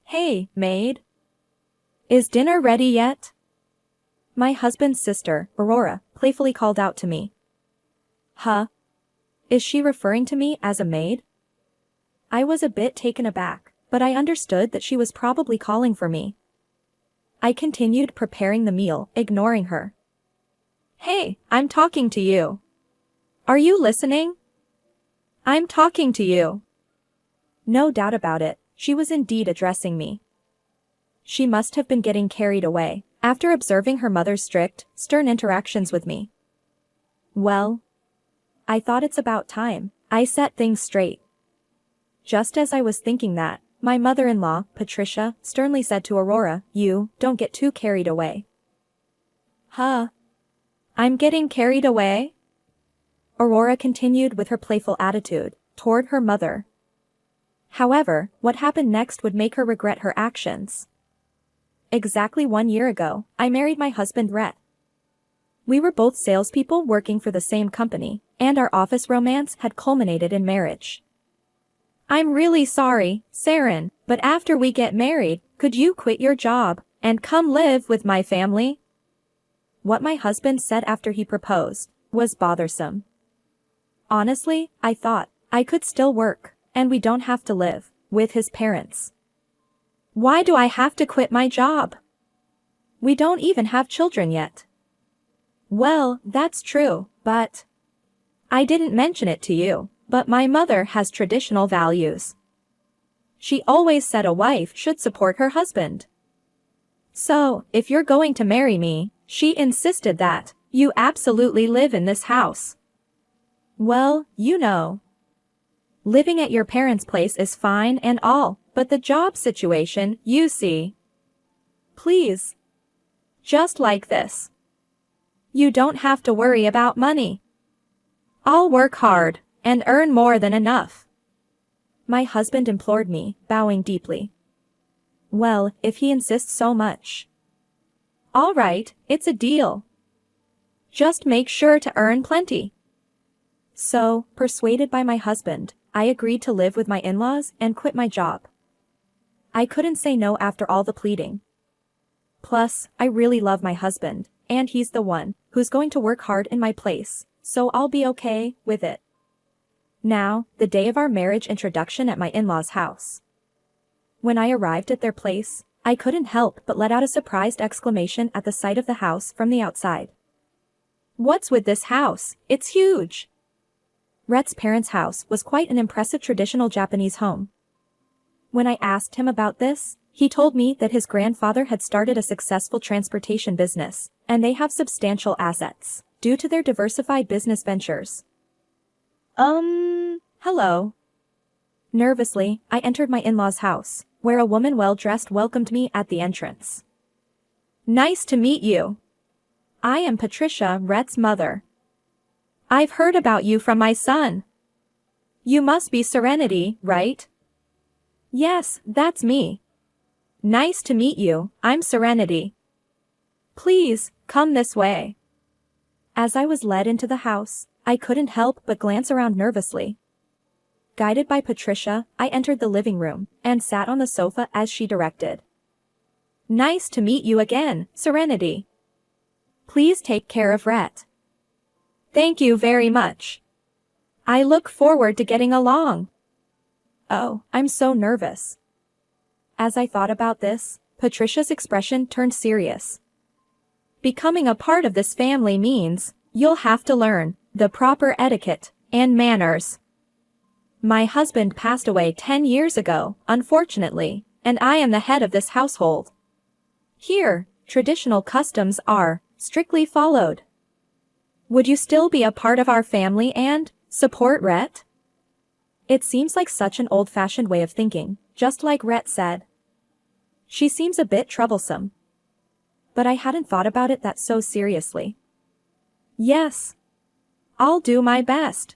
Hey, maid. Is dinner ready yet? My husband's sister, Aurora, playfully called out to me. Huh? Is she referring to me as a maid? I was a bit taken aback, but I understood that she was probably calling for me. I continued preparing the meal, ignoring her. Hey, I'm talking to you. Are you listening? I'm talking to you. No doubt about it, she was indeed addressing me. She must have been getting carried away, after observing her mother's strict, stern interactions with me. Well, I thought it's about time I set things straight. Just as I was thinking that, my mother-in-law, Patricia, sternly said to Aurora, "You, don't get too carried away." Huh? I'm getting carried away? Aurora continued with her playful attitude toward her mother. However, what happened next would make her regret her actions. Exactly 1 year ago, I married my husband Rhett. We were both salespeople working for the same company, and our office romance had culminated in marriage. I'm really sorry, Saren, but after we get married, could you quit your job and come live with my family? What my husband said after he proposed was bothersome. Honestly, I thought I could still work, and we don't have to live with his parents. Why do I have to quit my job? We don't even have children yet. Well, that's true, but I didn't mention it to you, but my mother has traditional values. She always said a wife should support her husband. So, if you're going to marry me, she insisted that you absolutely live in this house. Well, you know. Living at your parents' place is fine and all, but the job situation, you see. Please. Just like this. You don't have to worry about money. I'll work hard and earn more than enough. My husband implored me, bowing deeply. Well, if he insists so much. All right, it's a deal. Just make sure to earn plenty. So, persuaded by my husband, I agreed to live with my in-laws and quit my job. I couldn't say no after all the pleading. Plus, I really love my husband, and he's the one who's going to work hard in my place, so I'll be okay with it. Now, the day of our marriage introduction at my in-laws' house. When I arrived at their place, I couldn't help but let out a surprised exclamation at the sight of the house from the outside. What's with this house? It's huge! Rhett's parents' house was quite an impressive traditional Japanese home. When I asked him about this, he told me that his grandfather had started a successful transportation business, and they have substantial assets due to their diversified business ventures. Hello. Nervously, I entered my in-laws' house, where a woman well-dressed welcomed me at the entrance. Nice to meet you. I am Patricia, Rhett's mother. I've heard about you from my son. You must be Serenity, right? Yes, that's me. Nice to meet you, I'm Serenity. Please, come this way. As I was led into the house, I couldn't help but glance around nervously. Guided by Patricia, I entered the living room and sat on the sofa as she directed. Nice to meet you again, Serenity. Please take care of Rhett. Thank you very much. I look forward to getting along. Oh, I'm so nervous. As I thought about this, Patricia's expression turned serious. Becoming a part of this family means you'll have to learn the proper etiquette and manners. My husband passed away 10 years ago, unfortunately, and I am the head of this household. Here, traditional customs are strictly followed. Would you still be a part of our family and support Rhett? It seems like such an old-fashioned way of thinking, just like Rhett said. She seems a bit troublesome. But I hadn't thought about it that so seriously. Yes. I'll do my best.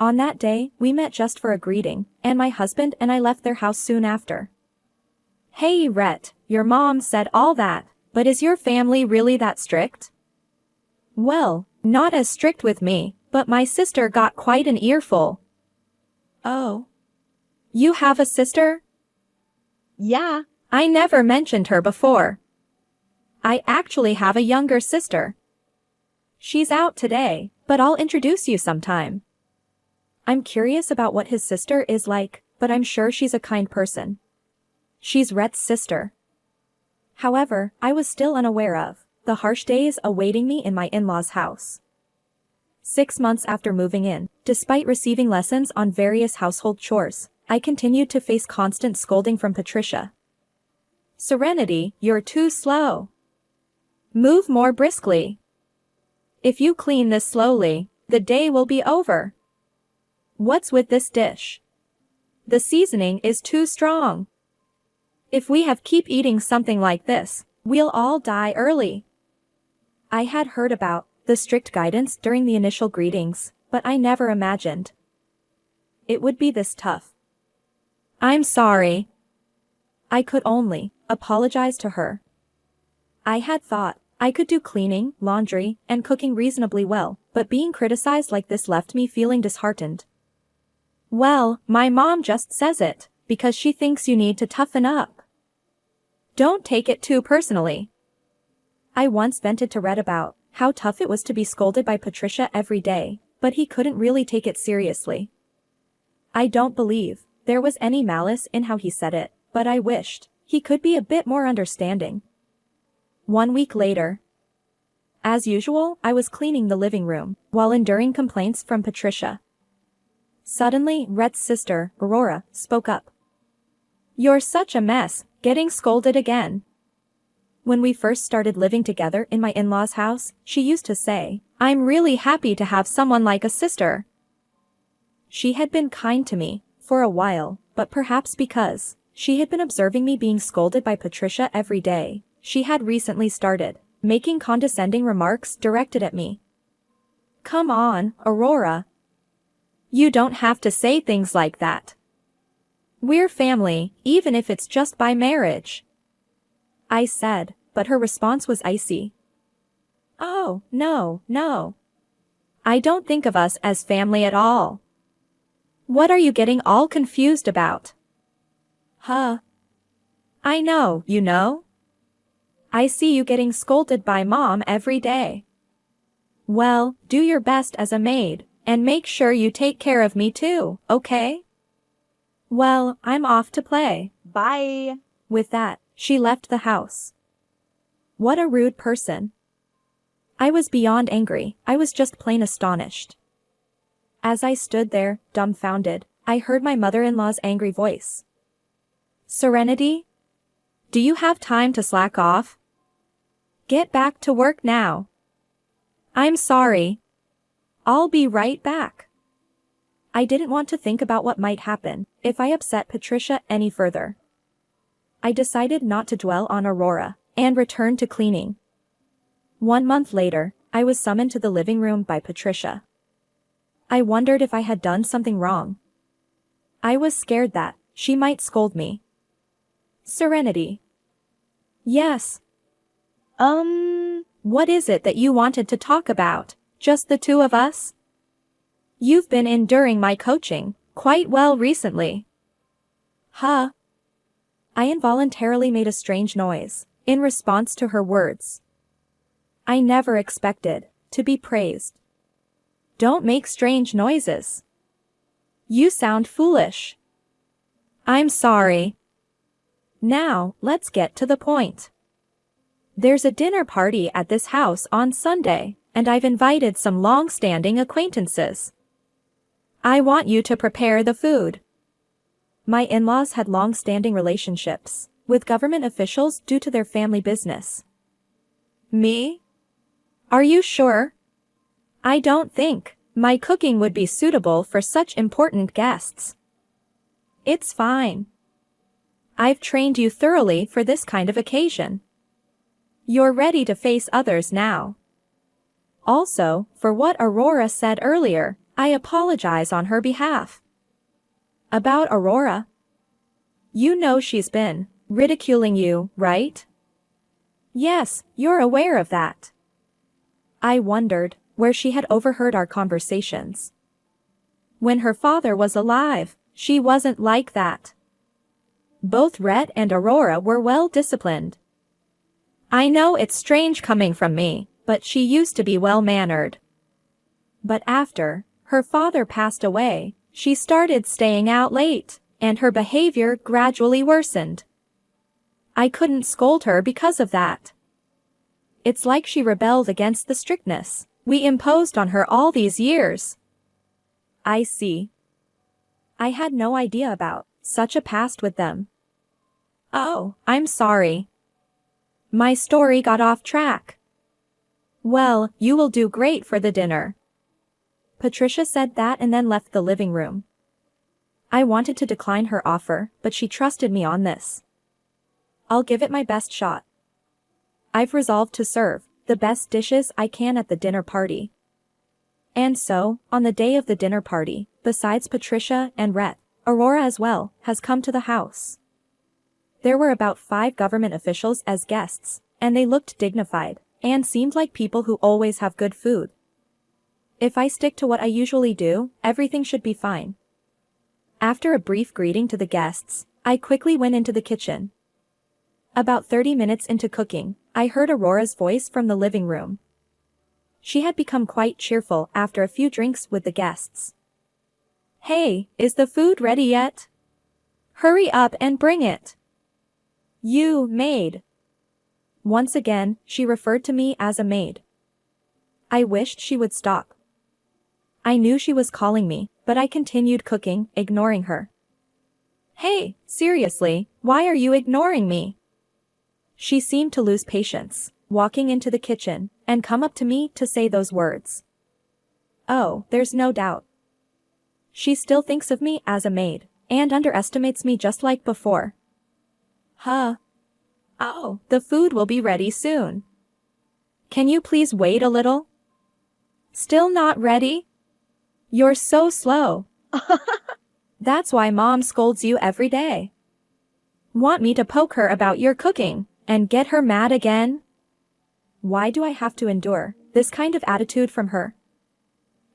On that day, we met just for a greeting, and my husband and I left their house soon after. Hey Rhett, your mom said all that, but is your family really that strict? Well, not as strict with me, but my sister got quite an earful. Oh. You have a sister? Yeah, I never mentioned her before. I actually have a younger sister. She's out today, but I'll introduce you sometime. I'm curious about what his sister is like, but I'm sure she's a kind person. She's Rhett's sister. However, I was still unaware of the harsh days awaiting me in my in-laws' house. 6 months after moving in, despite receiving lessons on various household chores, I continued to face constant scolding from Patricia. Serenity, you're too slow. Move more briskly. If you clean this slowly, the day will be over. What's with this dish? The seasoning is too strong. If we keep eating something like this, we'll all die early. I had heard about the strict guidance during the initial greetings, but I never imagined it would be this tough. I'm sorry. I could only apologize to her. I had thought I could do cleaning, laundry, and cooking reasonably well, but being criticized like this left me feeling disheartened. Well, my mom just says it, because she thinks you need to toughen up. Don't take it too personally. I once vented to Rhett about how tough it was to be scolded by Patricia every day, but he couldn't really take it seriously. I don't believe there was any malice in how he said it, but I wished he could be a bit more understanding. 1 week later. As usual, I was cleaning the living room, while enduring complaints from Patricia. Suddenly, Rhett's sister, Aurora, spoke up. You're such a mess, getting scolded again. When we first started living together in my in-laws' house, she used to say, I'm really happy to have someone like a sister. She had been kind to me for a while, but perhaps because she had been observing me being scolded by Patricia every day, she had recently started making condescending remarks directed at me. Come on, Aurora. You don't have to say things like that. We're family, even if it's just by marriage. I said, but her response was icy. Oh, no. I don't think of us as family at all. What are you getting all confused about? Huh? I know, you know? I see you getting scolded by Mom every day. Well, do your best as a maid, and make sure you take care of me too, okay? Well, I'm off to play. bye. With that, she left the house. What a rude person. I was beyond angry, I was just plain astonished. As I stood there, dumbfounded, I heard my mother-in-law's angry voice. Serenity? Do you have time to slack off? Get back to work now. I'm sorry. I'll be right back. I didn't want to think about what might happen if I upset Patricia any further. I decided not to dwell on Aurora and returned to cleaning. 1 month later, I was summoned to the living room by Patricia. I wondered if I had done something wrong. I was scared that she might scold me. Serenity. Yes. What is it that you wanted to talk about? Just the two of us? You've been enduring my coaching quite well recently. Huh? I involuntarily made a strange noise in response to her words. I never expected to be praised. Don't make strange noises. You sound foolish. I'm sorry. Now, let's get to the point. There's a dinner party at this house on Sunday, and I've invited some long-standing acquaintances. I want you to prepare the food. My in-laws had long-standing relationships with government officials due to their family business. Me? Are you sure? I don't think my cooking would be suitable for such important guests. It's fine. I've trained you thoroughly for this kind of occasion. You're ready to face others now. Also, for what Aurora said earlier, I apologize on her behalf. About Aurora? You know she's been ridiculing you, right? Yes, you're aware of that. I wondered where she had overheard our conversations. When her father was alive, she wasn't like that. Both Rhett and Aurora were well disciplined. I know it's strange coming from me, but she used to be well-mannered. But after her father passed away, she started staying out late, and her behavior gradually worsened. I couldn't scold her because of that. It's like she rebelled against the strictness we imposed on her all these years. I see. I had no idea about such a past with them. Oh, I'm sorry. My story got off track. Well, you will do great for the dinner. Patricia said that and then left the living room. I wanted to decline her offer, but she trusted me on this. I'll give it my best shot. I've resolved to serve the best dishes I can at the dinner party. And so, on the day of the dinner party, besides Patricia and Rhett, Aurora as well has come to the house. There were about 5 government officials as guests, and they looked dignified, and seemed like people who always have good food. If I stick to what I usually do, everything should be fine. After a brief greeting to the guests, I quickly went into the kitchen. About 30 minutes into cooking, I heard Aurora's voice from the living room. She had become quite cheerful after a few drinks with the guests. Hey, is the food ready yet? Hurry up and bring it. You, maid. Once again, she referred to me as a maid. I wished she would stop. I knew she was calling me, but I continued cooking, ignoring her. Hey, seriously, why are you ignoring me? She seemed to lose patience, walking into the kitchen, and come up to me to say those words. Oh, there's no doubt. She still thinks of me as a maid, and underestimates me just like before. Huh. Oh, the food will be ready soon. Can you please wait a little? Still not ready? You're so slow. That's why Mom scolds you every day. Want me to poke her about your cooking, and get her mad again? Why do I have to endure this kind of attitude from her?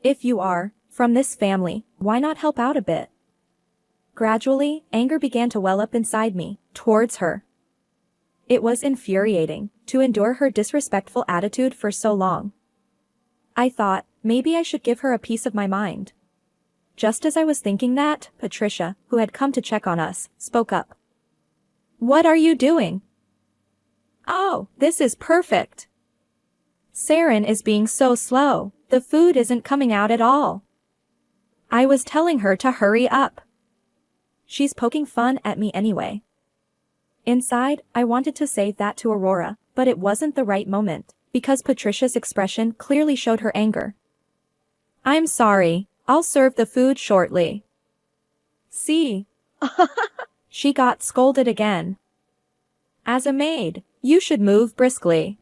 If you are from this family, why not help out a bit? Gradually, anger began to well up inside me, towards her. It was infuriating to endure her disrespectful attitude for so long. I thought, maybe I should give her a piece of my mind. Just as I was thinking that, Patricia, who had come to check on us, spoke up. What are you doing? Oh, this is perfect. Saren is being so slow, the food isn't coming out at all. I was telling her to hurry up. She's poking fun at me anyway. Inside, I wanted to say that to Aurora, but it wasn't the right moment, because Patricia's expression clearly showed her anger. I'm sorry, I'll serve the food shortly. See? She got scolded again. As a maid, you should move briskly.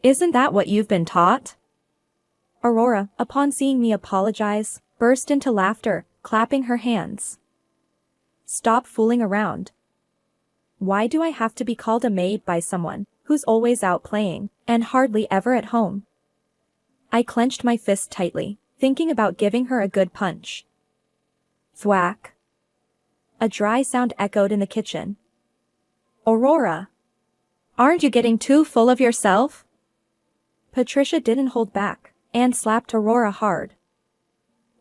Isn't that what you've been taught? Aurora, upon seeing me apologize, burst into laughter, clapping her hands. Stop fooling around. Why do I have to be called a maid by someone who's always out playing and hardly ever at home? I clenched my fist tightly, thinking about giving her a good punch. Thwack. A dry sound echoed in the kitchen. Aurora. Aren't you getting too full of yourself? Patricia didn't hold back, and slapped Aurora hard.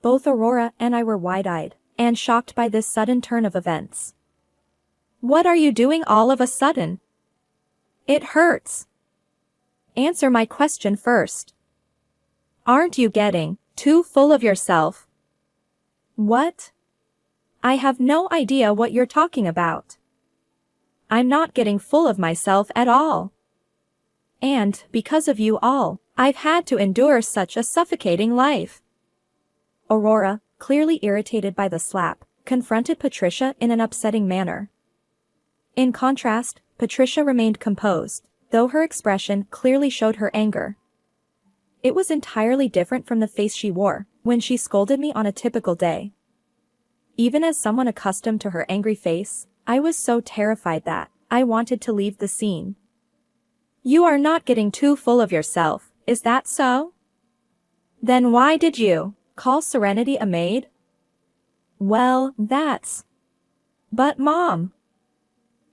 Both Aurora and I were wide-eyed, and shocked by this sudden turn of events. What are you doing all of a sudden? It hurts. Answer my question first. Aren't you getting too full of yourself? What? I have no idea what you're talking about. I'm not getting full of myself at all. And, because of you all, I've had to endure such a suffocating life. Aurora, clearly irritated by the slap, confronted Patricia in an upsetting manner. In contrast, Patricia remained composed, though her expression clearly showed her anger. It was entirely different from the face she wore when she scolded me on a typical day. Even as someone accustomed to her angry face, I was so terrified that I wanted to leave the scene. You are not getting too full of yourself, is that so? Then why did you call Serenity a maid? Well, that's... But Mom...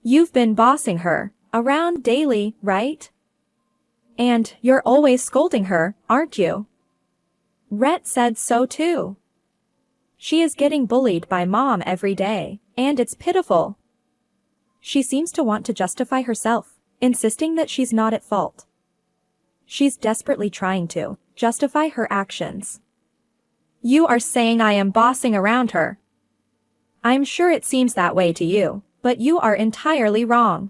You've been bossing her around daily, right? And you're always scolding her, aren't you? Rhett said so too. She is getting bullied by mom every day, and it's pitiful. She seems to want to justify herself, insisting that she's not at fault. She's desperately trying to justify her actions. You are saying I am bossing around her. I'm sure it seems that way to you, but you are entirely wrong.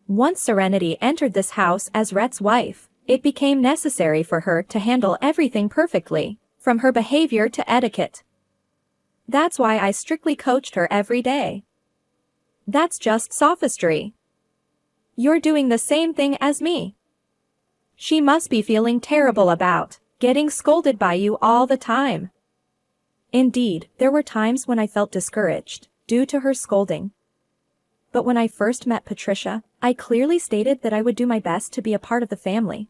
Once Serenity entered this house as Rhett's wife, it became necessary for her to handle everything perfectly, from her behavior to etiquette. That's why I strictly coached her every day. That's just sophistry. You're doing the same thing as me. She must be feeling terrible about getting scolded by you all the time. Indeed, there were times when I felt discouraged due to her scolding. But when I first met Patricia, I clearly stated that I would do my best to be a part of the family.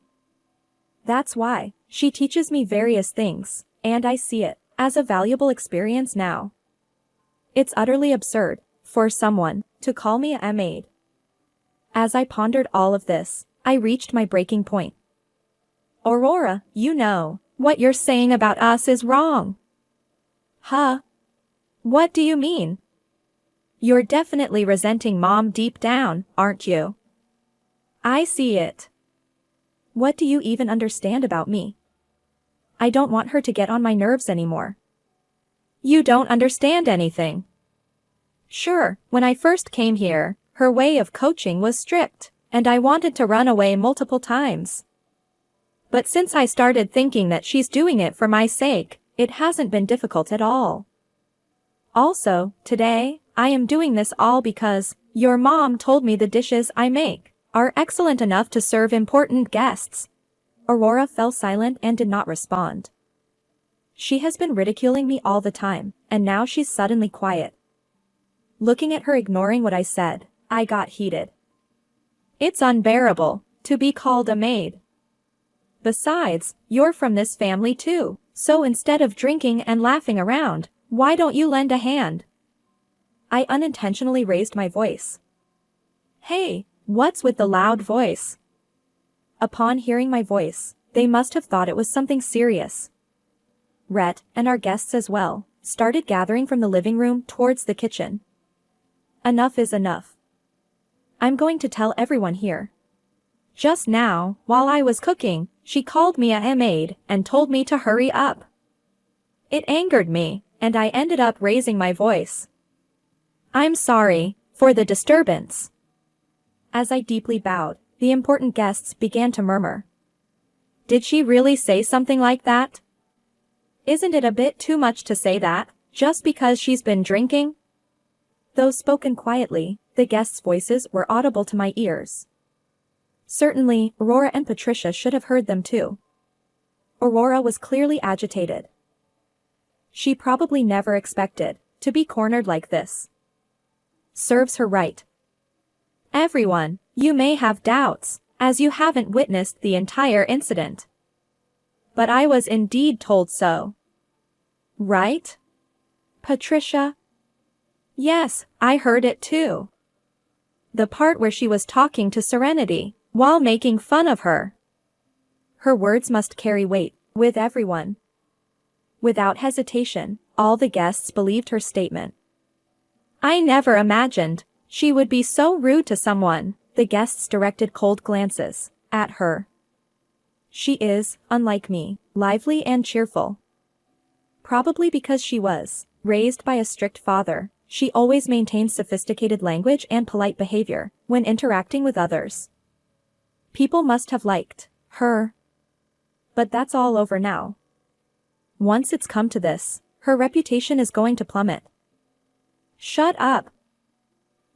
That's why she teaches me various things, and I see it as a valuable experience now. It's utterly absurd for someone to call me a maid. As I pondered all of this, I reached my breaking point. Aurora, you know, what you're saying about us is wrong. Huh? What do you mean? You're definitely resenting Mom deep down, aren't you? I see it. What do you even understand about me? I don't want her to get on my nerves anymore. You don't understand anything. Sure, when I first came here, her way of coaching was strict, and I wanted to run away multiple times. But since I started thinking that she's doing it for my sake, it hasn't been difficult at all. Also, today, I am doing this all because your mom told me the dishes I make are excellent enough to serve important guests. Aurora fell silent and did not respond. She has been ridiculing me all the time, and now she's suddenly quiet. Looking at her ignoring what I said, I got heated. It's unbearable to be called a maid. Besides, you're from this family too, so instead of drinking and laughing around, why don't you lend a hand? I unintentionally raised my voice. Hey, what's with the loud voice? Upon hearing my voice, they must have thought it was something serious. Rhett, and our guests as well, started gathering from the living room towards the kitchen. Enough is enough. I'm going to tell everyone here. Just now, while I was cooking, she called me a maid and told me to hurry up. It angered me, and I ended up raising my voice. I'm sorry for the disturbance. As I deeply bowed, the important guests began to murmur. Did she really say something like that? Isn't it a bit too much to say that, just because she's been drinking? Though spoken quietly, the guests' voices were audible to my ears. Certainly, Aurora and Patricia should have heard them too. Aurora was clearly agitated. She probably never expected to be cornered like this. Serves her right. Everyone, you may have doubts, as you haven't witnessed the entire incident. But I was indeed told so. Right? Patricia? Yes, I heard it too. The part where she was talking to Serenity, while making fun of her. Her words must carry weight with everyone. Without hesitation, all the guests believed her statement. I never imagined she would be so rude to someone. The guests directed cold glances at her. She is, unlike me, lively and cheerful. Probably because she was raised by a strict father, she always maintained sophisticated language and polite behavior when interacting with others. People must have liked her. But that's all over now. Once it's come to this, her reputation is going to plummet. Shut up.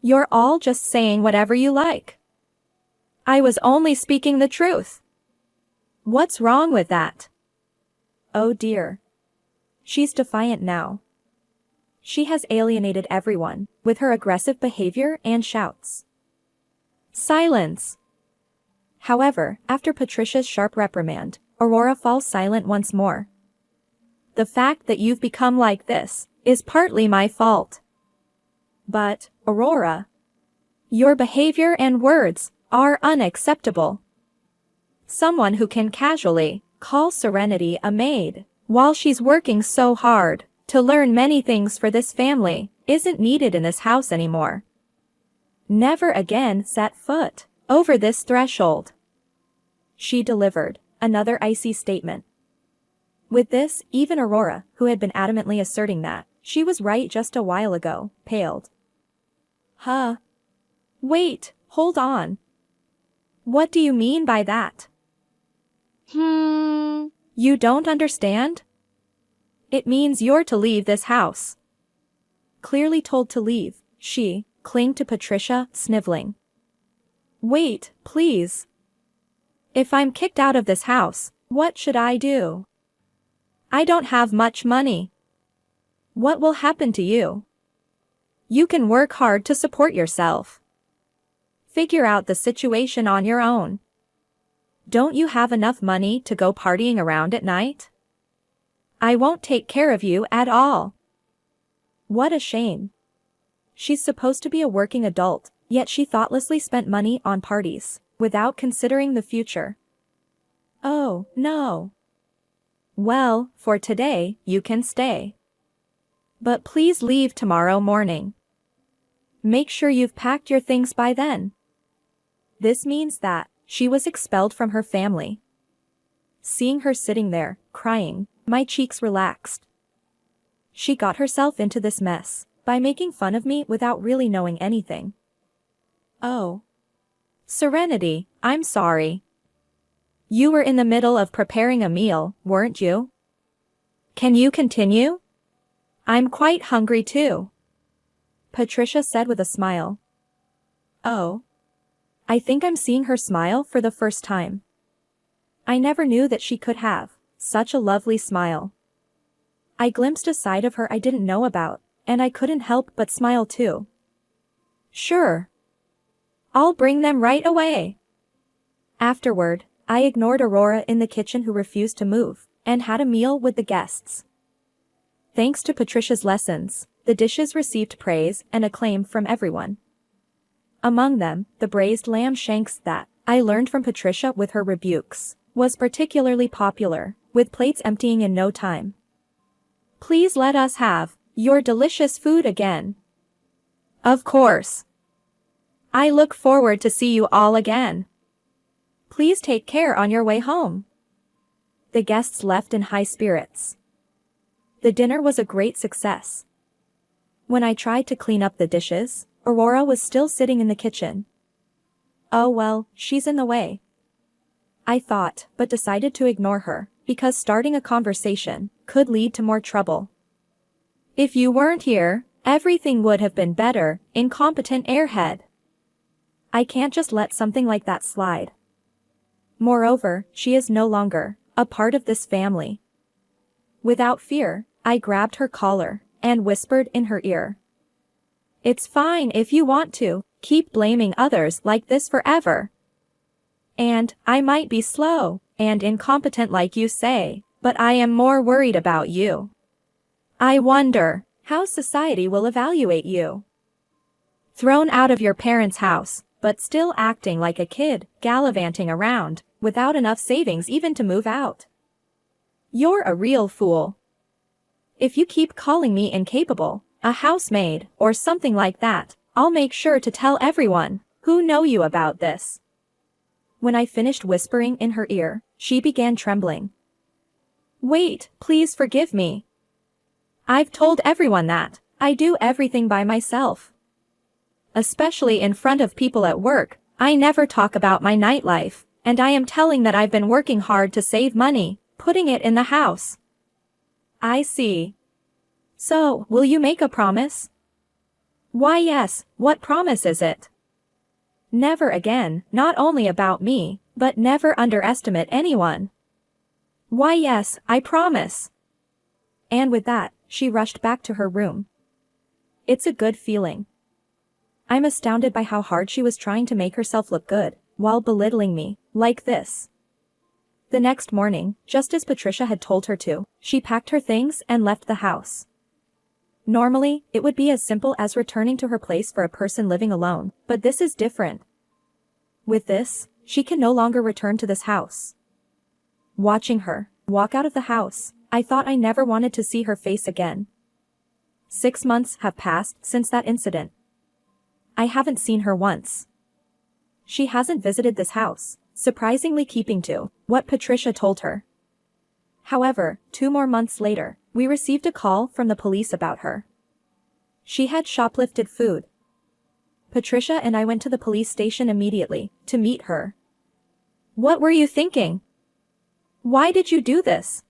You're all just saying whatever you like. I was only speaking the truth. What's wrong with that? Oh dear. She's defiant now. She has alienated everyone with her aggressive behavior and shouts. Silence. However, after Patricia's sharp reprimand, Aurora falls silent once more. The fact that you've become like this is partly my fault. But, Aurora, Your behavior and words are unacceptable. Someone who can casually call Serenity a maid while she's working so hard to learn many things for this family isn't needed in this house anymore. Never again set foot over this threshold. She delivered another icy statement. With this, even Aurora, who had been adamantly asserting that she was right just a while ago, paled. Huh? Wait, hold on. What do you mean by that? You don't understand? It means you're to leave this house. Clearly told to leave, she clung to Patricia, sniveling. Wait, please. If I'm kicked out of this house, what should I do? I don't have much money. What will happen to you? You can work hard to support yourself. Figure out the situation on your own. Don't you have enough money to go partying around at night? I won't take care of you at all. What a shame. She's supposed to be a working adult, yet she thoughtlessly spent money on parties, without considering the future. Oh, no. Well, for today, you can stay. But please leave tomorrow morning. Make sure you've packed your things by then. This means that she was expelled from her family. Seeing her sitting there, crying, my cheeks relaxed. She got herself into this mess by making fun of me without really knowing anything. Oh. Serenity, I'm sorry. You were in the middle of preparing a meal, weren't you? Can you continue? I'm quite hungry too. Patricia said with a smile. Oh. I think I'm seeing her smile for the first time. I never knew that she could have such a lovely smile. I glimpsed a side of her I didn't know about, and I couldn't help but smile too. Sure. I'll bring them right away. Afterward, I ignored Aurora in the kitchen who refused to move, and had a meal with the guests. Thanks to Patricia's lessons, the dishes received praise and acclaim from everyone. Among them, the braised lamb shanks that I learned from Patricia with her rebukes was particularly popular, with plates emptying in no time. Please let us have your delicious food again. Of course. I look forward to see you all again. Please take care on your way home. The guests left in high spirits. The dinner was a great success. When I tried to clean up the dishes, Aurora was still sitting in the kitchen. Oh well, she's in the way. I thought, but decided to ignore her, because starting a conversation could lead to more trouble. If you weren't here, everything would have been better, incompetent airhead. I can't just let something like that slide. Moreover, she is no longer a part of this family. Without fear, I grabbed her collar and whispered in her ear. It's fine if you want to keep blaming others like this forever. And I might be slow and incompetent like you say, but I am more worried about you. I wonder how society will evaluate you. Thrown out of your parents' house, but still acting like a kid, gallivanting around, without enough savings even to move out. You're a real fool. If you keep calling me incapable, a housemaid, or something like that, I'll make sure to tell everyone who know you about this. When I finished whispering in her ear, she began trembling. Wait, please forgive me. I've told everyone that I do everything by myself. Especially in front of people at work, I never talk about my nightlife, and I am telling that I've been working hard to save money, putting it in the house. I see. So, will you make a promise? Why yes, what promise is it? Never again, not only about me, but never underestimate anyone. Why yes, I promise. And with that, she rushed back to her room. It's a good feeling. I'm astounded by how hard she was trying to make herself look good, while belittling me, like this. The next morning, just as Patricia had told her to, she packed her things and left the house. Normally, it would be as simple as returning to her place for a person living alone, but this is different. With this, she can no longer return to this house. Watching her walk out of the house, I thought I never wanted to see her face again. 6 months have passed since that incident. I haven't seen her once. She hasn't visited this house, surprisingly keeping to what Patricia told her. However, 2 more months later, we received a call from the police about her. She had shoplifted food. Patricia and I went to the police station immediately to meet her. What were you thinking? Why did you do this?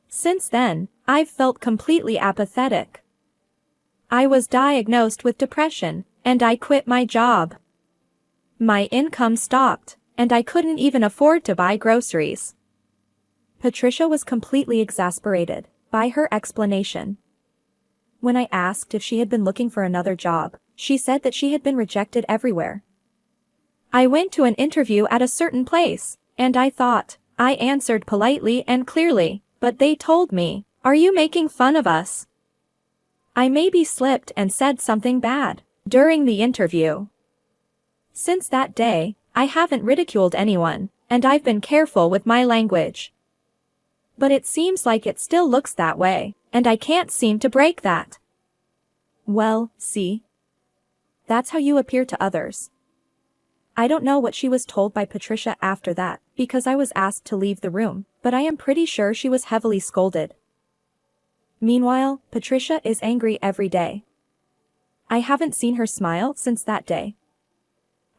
Since then, I've felt completely apathetic. I was diagnosed with depression, and I quit my job. My income stopped, and I couldn't even afford to buy groceries. Patricia was completely exasperated by her explanation. When I asked if she had been looking for another job, she said that she had been rejected everywhere. I went to an interview at a certain place, and I thought I answered politely and clearly, but they told me, "Are you making fun of us?" I maybe slipped and said something bad during the interview. Since that day, I haven't ridiculed anyone, and I've been careful with my language. But it seems like it still looks that way, and I can't seem to break that. Well, see? That's how you appear to others. I don't know what she was told by Patricia after that, because I was asked to leave the room, but I am pretty sure she was heavily scolded. Meanwhile, Patricia is angry every day. I haven't seen her smile since that day.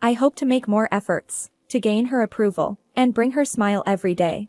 I hope to make more efforts to gain her approval and bring her smile every day.